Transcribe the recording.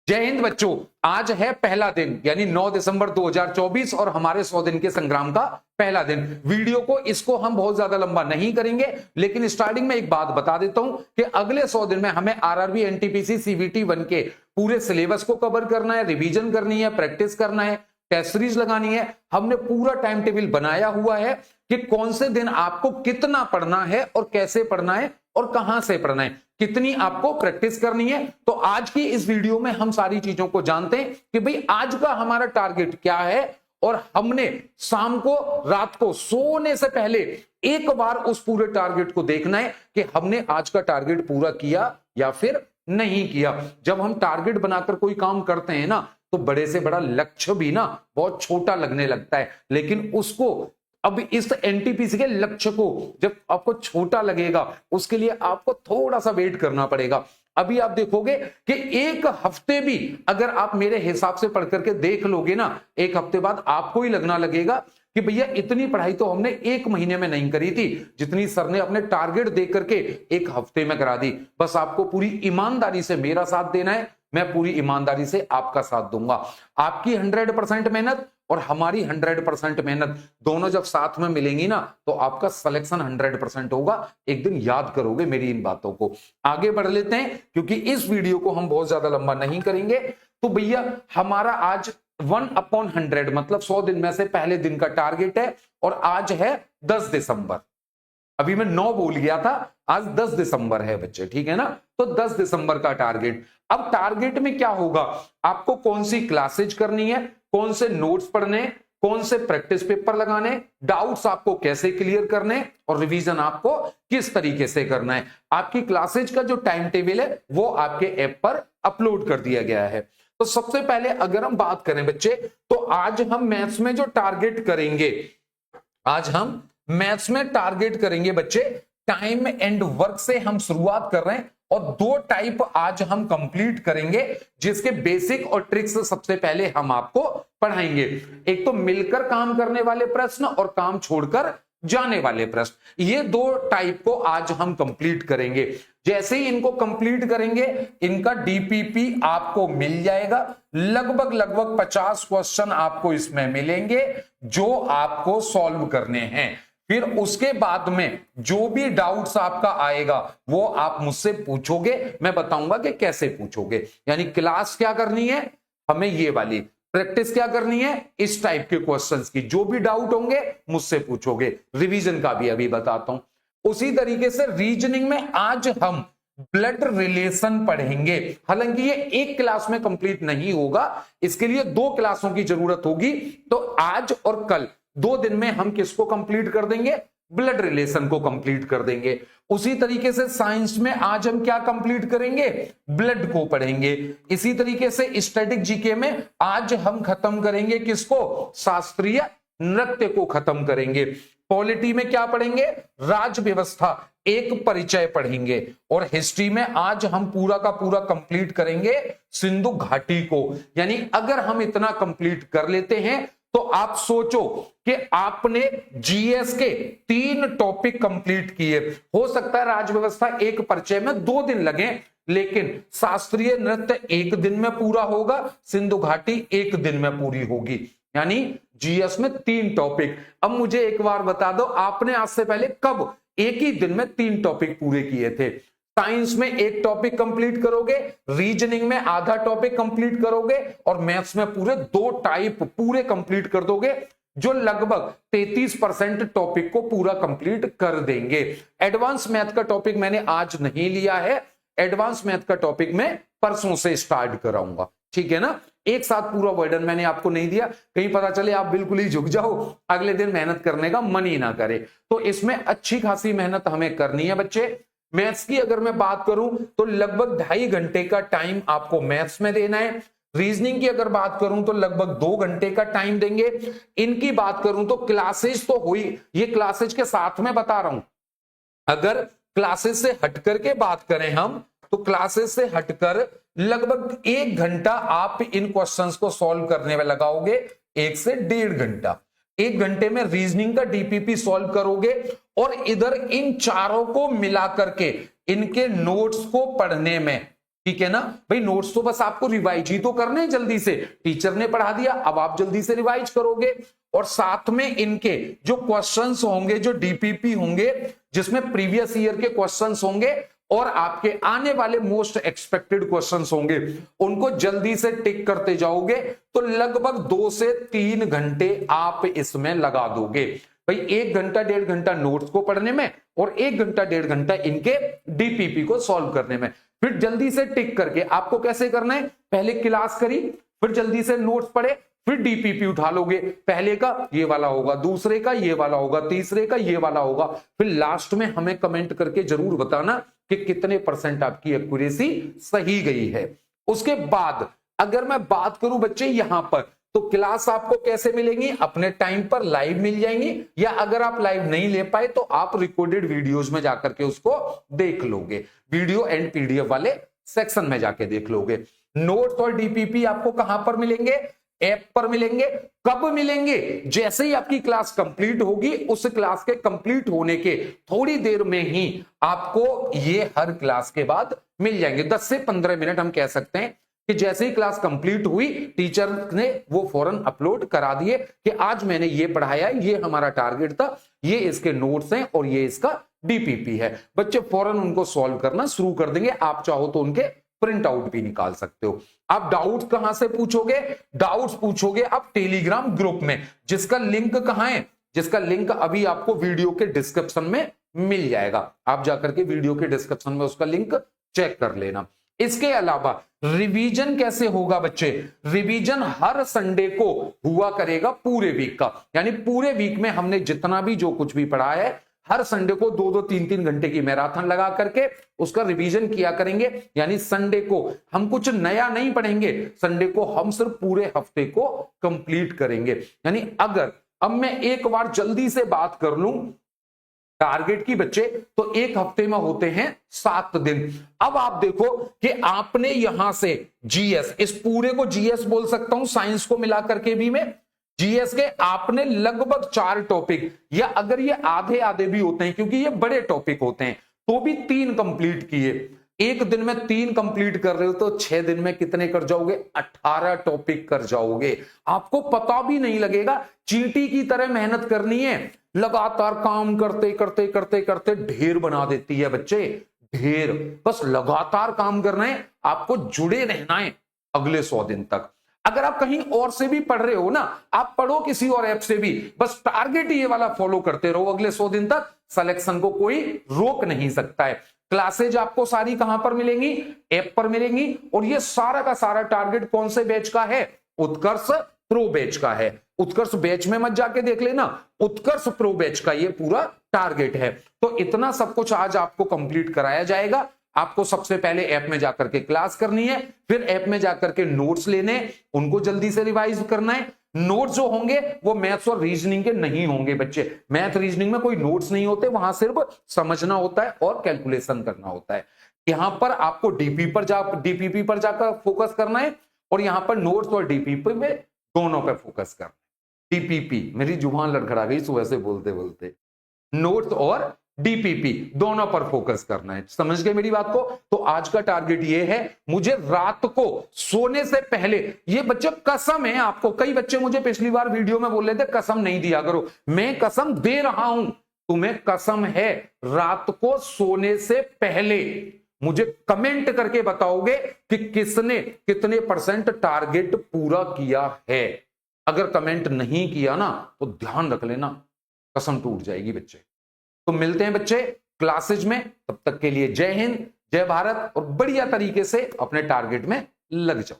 जय हिंद बच्चों। आज है पहला दिन यानी 9 दिसंबर 2024 और हमारे 100 दिन के संग्राम का पहला दिन। वीडियो को इसको हम बहुत ज्यादा लंबा नहीं करेंगे, लेकिन स्टार्टिंग में एक बात बता देता हूं कि अगले 100 दिन में हमें आरआरबी, एनटीपीसी, सीबीटी 1 के पूरे सिलेबस को कवर करना है, रिवीजन करनी है, प्रैक्टिस करना है, टेस्ट सीरीज लगानी है। हमने पूरा टाइम टेबल बनाया हुआ है कि कौन से दिन आपको कितना पढ़ना है और कैसे पढ़ना है और कहां से पढ़ना है, कितनी आपको प्रैक्टिस करनी है। तो आज की इस वीडियो में हम सारी चीजों को जानते हैं कि भाई आज का हमारा टारगेट क्या है, और हमने शाम को, रात को सोने से पहले एक बार उस पूरे टारगेट को देखना है कि हमने आज का टारगेट पूरा किया या फिर नहीं किया। जब हम टारगेट बनाकर कोई काम करते हैं ना, तो बड़े से बड़ा लक्ष्य भी ना बहुत छोटा लगने लगता है, लेकिन उसको अब इस एनटीपीसी के लक्ष्य को जब आपको छोटा लगेगा, उसके लिए आपको थोड़ा सा वेट करना पड़ेगा। अभी आप देखोगे कि एक हफ्ते भी अगर आप मेरे हिसाब से पढ़ करके देख लोगे ना, एक हफ्ते बाद आपको ही लगना लगेगा कि भैया इतनी पढ़ाई तो हमने एक महीने में नहीं करी थी, जितनी सर ने अपने टारगेट दे करके एक हफ्ते में करा दी। बस आपको पूरी ईमानदारी से मेरा साथ देना है, मैं पूरी ईमानदारी से आपका साथ दूंगा। आपकी 100% मेहनत और हमारी 100% मेहनत दोनों जब साथ में मिलेंगी ना, तो आपका सिलेक्शन 100% होगा। एक दिन याद करोगे मेरी इन बातों को। आगे बढ़ लेते हैं, क्योंकि इस वीडियो को हम बहुत ज्यादा लंबा नहीं करेंगे। तो भैया हमारा आज 1/100 मतलब 100 दिन में से पहले दिन का टारगेट है, और आज है 10 दिसंबर। अभी मैं 9 बोल गया था, आज 10 दिसंबर है बच्चे, ठीक है ना। तो 10 दिसंबर का टारगेट। अब टारगेट में क्या होगा, आपको कौन सी क्लासेज करनी है, कौन से नोट्स पढ़ने, कौन से प्रैक्टिस पेपर लगाने, डाउट्स आपको कैसे क्लियर करने, और रिवीजन आपको किस तरीके से करना है। आपकी क्लासेज का जो टाइम टेबल है वो आपके ऐप पर अपलोड कर दिया गया है। तो सबसे पहले अगर हम बात करें बच्चे, तो आज हम मैथ्स में जो टारगेट करेंगे, आज हम मैथ्स में टारगेट करेंगे बच्चे, टाइम एंड वर्क से हम शुरुआत कर रहे हैं, और 2 टाइप आज हम कंप्लीट करेंगे, जिसके बेसिक और ट्रिक्स सबसे पहले हम आपको पढ़ाएंगे। एक तो मिलकर काम करने वाले प्रश्न और काम छोड़कर जाने वाले प्रश्न, ये 2 टाइप को आज हम कंप्लीट करेंगे। जैसे ही इनको कंप्लीट करेंगे, इनका डीपीपी आपको मिल जाएगा। लगभग 50 क्वेश्चन आपको इसमें मिलेंगे जो आपको सॉल्व करने हैं। फिर उसके बाद में जो भी डाउट्स आपका आएगा वो आप मुझसे पूछोगे, मैं बताऊंगा कि कैसे पूछोगे। यानी क्लास क्या करनी है हमें, ये वाली प्रैक्टिस क्या करनी है, इस टाइप के क्वेश्चंस की। जो भी डाउट होंगे मुझसे पूछोगे। रिवीजन का भी अभी बताता हूं। उसी तरीके से रीजनिंग में आज हम ब्लड रिलेशन पढ़ेंगे। हालांकि ये एक क्लास में कंप्लीट नहीं होगा, इसके लिए 2 क्लासों की जरूरत होगी। तो आज और कल 2 दिन में हम किसको कंप्लीट कर देंगे, ब्लड रिलेशन को कंप्लीट कर देंगे। उसी तरीके से साइंस में आज हम क्या कंप्लीट करेंगे, ब्लड को पढ़ेंगे। इसी तरीके से स्टैटिक जीके में आज हम खत्म करेंगे किसको, शास्त्रीय नृत्य को खत्म करेंगे। पॉलिटी में क्या पढ़ेंगे, राज व्यवस्था एक परिचय पढ़ेंगे। और हिस्ट्री में आज हम पूरा का पूरा कंप्लीट करेंगे सिंधु घाटी को। यानी अगर हम इतना कंप्लीट कर लेते हैं तो आप सोचो कि आपने जीएस के 3 टॉपिक कंप्लीट किए। हो सकता है राजव्यवस्था एक परिचय में 2 दिन लगे, लेकिन शास्त्रीय नृत्य 1 दिन में पूरा होगा, सिंधु घाटी 1 दिन में पूरी होगी। यानी जीएस में 3 टॉपिक। अब मुझे एक बार बता दो, आपने आज से पहले कब एक ही दिन में 3 टॉपिक पूरे किए थे। साइंस में 1 टॉपिक कंप्लीट करोगे, रीजनिंग में आधा टॉपिक कंप्लीट करोगे, और मैथ्स में पूरे 2 टाइप पूरे कंप्लीट कर दोगे, जो लगभग 33% टॉपिक को पूरा कंप्लीट कर देंगे। एडवांस मैथ का टॉपिक मैंने आज नहीं लिया है, एडवांस मैथ का टॉपिक मैं परसों से स्टार्ट कराऊंगा, ठीक है ना। एक साथ पूरा वर्डन मैंने आपको नहीं दिया, कहीं पता चले आप बिल्कुल ही झुक जाओ, अगले दिन मेहनत करने का मन ही ना करे। तो इसमें अच्छी खासी मेहनत हमें करनी है बच्चे। मैथ्स की अगर मैं बात करूं तो लगभग 2.5 घंटे का टाइम आपको मैथ्स में देना है। रीजनिंग की अगर बात करूं तो लगभग 2 घंटे का टाइम देंगे। इनकी बात करूं तो क्लासेस तो हुई, ये क्लासेस के साथ में बता रहा हूं। अगर क्लासेस से हटकर के बात करें हम, तो क्लासेस से हटकर लगभग 1 घंटा आप इन क्वेश्चंस को सॉल्व करने में लगाओगे, 1 से 1.5 घंटा। 1 घंटे में रीजनिंग का डीपीपी सॉल्व करोगे, और इधर इन चारों को मिला करके इनके नोट्स को पढ़ने में ठीक है ना भाई। नोट्स तो बस आपको रिवाइज ही तो करने हैं जल्दी से, टीचर ने पढ़ा दिया, अब आप जल्दी से रिवाइज करोगे। और साथ में इनके जो क्वेश्चंस होंगे, जो डीपीपी होंगे, जिसमें प्रीवियस ईयर के क्वेश्चंस होंगे और आपके आने वाले मोस्ट एक्सपेक्टेड क्वेश्चंस होंगे, उनको जल्दी से टिक करते जाओगे तो लगभग 2 से 3 घंटे आप इसमें लगा दोगे भाई। 1 घंटा 1.5 घंटा नोट्स को पढ़ने में और 1 घंटा 1.5 घंटा इनके डीपीपी को सॉल्व करने में। फिर जल्दी से टिक करके आपको कैसे करना है, पहले क्लास करी, फिर जल्दी से नोट्स पढ़े, फिर डीपीपी उठा लोगे। पहले का ये वाला होगा, दूसरे का ये वाला होगा, तीसरे का ये वाला होगा। फिर लास्ट में हमें कमेंट करके जरूर बताना कि कितने % आपकी एक्यूरेसी सही गई है। उसके बाद अगर मैं बात करूं बच्चे यहां पर, तो क्लास आपको कैसे मिलेंगी, अपने टाइम पर लाइव मिल जाएंगी, या अगर आप लाइव नहीं ले पाए तो आप रिकॉर्डेड वीडियोस में जाकर के उसको देख लोगे, वीडियो एंड पीडीएफ वाले सेक्शन में जाके देख लोगे। नोट्स और डीपीपी आपको कहां पर मिलेंगे, ऐप पर मिलेंगे। कब मिलेंगे, जैसे ही आपकी क्लास कंप्लीट होगी, उस क्लास के कंप्लीट होने के थोड़ी देर में ही आपको ये हर क्लास के बाद मिल जाएंगे। 10 से 15 मिनट हम कह सकते हैं कि जैसे ही क्लास कंप्लीट हुई, टीचर ने वो फौरन अपलोड करा दिए कि आज मैंने ये पढ़ाया, ये हमारा टारगेट था, ये इसके नोट्स हैं और ये इसका डीपीपी है। बच्चे फौरन उनको सॉल्व करना शुरू कर देंगे। आप चाहो तो उनके प्रिंट आउट भी निकाल सकते हो। आप डाउट्स कहां से पूछोगे, डाउट्स पूछोगे आप टेलीग्राम ग्रुप में, जिसका लिंक कहां है, जिसका लिंक अभी आपको वीडियो के डिस्क्रिप्शन में मिल जाएगा। आप जाकर के वीडियो के डिस्क्रिप्शन में उसका लिंक चेक कर लेना। इसके अलावा रिवीजन कैसे होगा बच्चे, रिवीजन हर संडे को हुआ करेगा पूरे वीक का, यानी पूरे वीक में हमने जितना भी जो कुछ भी पढ़ा है, हर संडे को 2-2, 3-3 घंटे की मैराथन लगा करके उसका रिवीजन किया करेंगे। यानी संडे को हम कुछ नया नहीं पढ़ेंगे, संडे को हम सिर्फ पूरे हफ्ते को कंप्लीट करेंगे। यानी अगर अब मैं एक बार जल्दी से बात कर लूं टारगेट की बच्चे, तो एक हफ्ते में होते हैं 7 दिन। अब आप देखो कि आपने यहां से जीएस, इस पूरे को जीएस बोल सकता हूं, साइंस को मिला करके भी मैं जीएस के आपने लगभग 4 टॉपिक, या अगर ये आधे आधे भी होते हैं क्योंकि ये बड़े टॉपिक होते हैं, तो भी 3 कंप्लीट किए। एक दिन में 3 कंप्लीट कर रहे हो तो 6 दिन में कितने कर जाओगे, 18 टॉपिक कर जाओगे। आपको पता भी नहीं लगेगा, चींटी की तरह मेहनत करनी है, लगातार काम करते करते करते करते ढेर बना देती है बच्चे, ढेर। बस लगातार काम करना है, आपको जुड़े रहना है अगले 100 दिन तक। अगर आप कहीं और से भी पढ़ रहे हो ना, आप पढ़ो किसी और ऐप से भी, बस टारगेट ये वाला फॉलो करते रहो अगले 100 दिन तक, सिलेक्शन को कोई रोक नहीं सकता है। क्लासेज आपको सारी कहां पर मिलेंगी, ऐप पर मिलेंगी। और ये सारा का सारा टारगेट कौन से बैच का है, उत्कर्ष प्रो बैच का है। उत्कर्ष बैच में मत जाके देख लेना, उत्कर्ष प्रो बैच का ये पूरा टारगेट है। तो इतना सब कुछ आज आपको कंप्लीट कराया जाएगा। आपको सबसे पहले ऐप में जाकर के क्लास करनी है, फिर ऐप में जाकर के नोट्स लेने, उनको जल्दी से रिवाइज करना है। नोट्स जो होंगे वो मैथ्स और रीजनिंग के नहीं होंगे बच्चे, मैथ रीजनिंग में कोई नोट्स नहीं होते, वहां सिर्फ समझना होता है और कैलकुलेशन करना होता है। यहां पर आपको डीपीपी पर जाकर फोकस करना है, और यहां पर नोट्स और डीपीपी में दोनों पे फोकस करना है। डीपीपी, मेरी जुबान लड़खड़ा गई सुबह से बोलते बोलते, नोट्स और डीपीपी दोनों पर फोकस करना है। समझ गए मेरी बात को। तो आज का टारगेट ये है, मुझे रात को सोने से पहले, ये बच्चे कसम है आपको, कई बच्चे मुझे पिछली बार वीडियो में बोल रहे थे कसम नहीं दिया करो, मैं कसम दे रहा हूं, तुम्हें कसम है, रात को सोने से पहले मुझे कमेंट करके बताओगे कि किसने कितने % टारगेट पूरा किया है। अगर कमेंट नहीं किया ना तो ध्यान रख लेना, कसम टूट जाएगी बच्चे। तो मिलते हैं बच्चे क्लासेज में, तब तक के लिए जय हिंद, जय भारत, और बढ़िया तरीके से अपने टारगेट में लग जाओ।